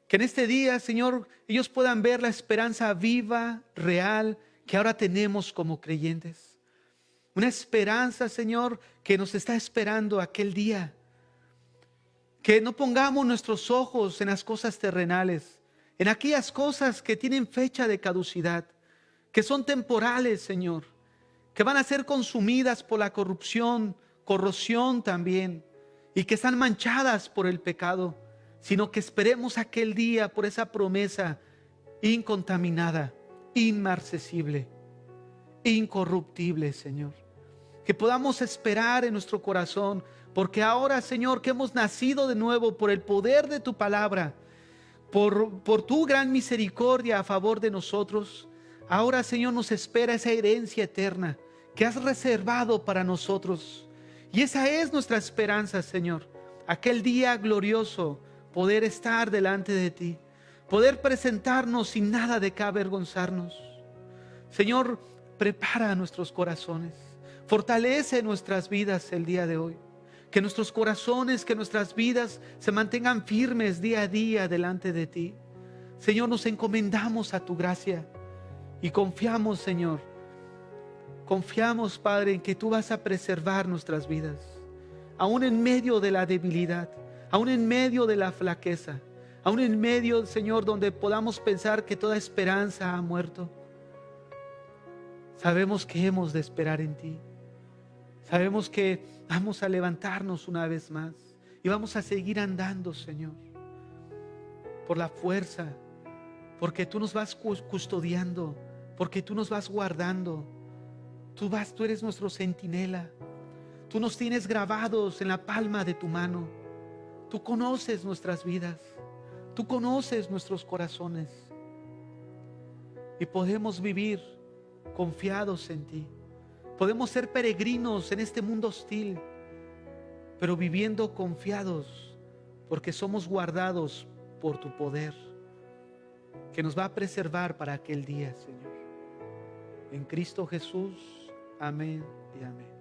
Que en este día, Señor, ellos puedan ver la esperanza viva, real, que ahora tenemos como creyentes. Una esperanza, Señor, que nos está esperando aquel día. Que no pongamos nuestros ojos en las cosas terrenales, en aquellas cosas que tienen fecha de caducidad, que son temporales, Señor, que van a ser consumidas por la corrupción, corrosión también, y que están manchadas por el pecado, sino que esperemos aquel día por esa promesa incontaminada, inmarcesible, incorruptible, Señor. Que podamos esperar en nuestro corazón, porque ahora, Señor, que hemos nacido de nuevo por el poder de tu palabra, por tu gran misericordia a favor de nosotros, ahora, Señor, nos espera esa herencia eterna que has reservado para nosotros. Y esa es nuestra esperanza, Señor. Aquel día glorioso, poder estar delante de ti, poder presentarnos sin nada de qué avergonzarnos. Señor, prepara nuestros corazones, fortalece nuestras vidas el día de hoy. Que nuestros corazones, que nuestras vidas se mantengan firmes día a día delante de ti. Señor, nos encomendamos a tu gracia y confiamos, Señor. Confiamos, Padre, en que tú vas a preservar nuestras vidas, aún en medio de la debilidad, aún en medio de la flaqueza, aún en medio, Señor, donde podamos pensar que toda esperanza ha muerto. Sabemos que hemos de esperar en ti. Sabemos que vamos a levantarnos una vez más y vamos a seguir andando, Señor, por la fuerza, porque tú nos vas custodiando, porque tú nos vas guardando. Tú eres nuestro centinela. Tú nos tienes grabados en la palma de tu mano. Tú conoces nuestras vidas. Tú conoces nuestros corazones. Y podemos vivir confiados en ti. Podemos ser peregrinos en este mundo hostil, pero viviendo confiados, porque somos guardados por tu poder, que nos va a preservar para aquel día, Señor. En Cristo Jesús. Amén y amén.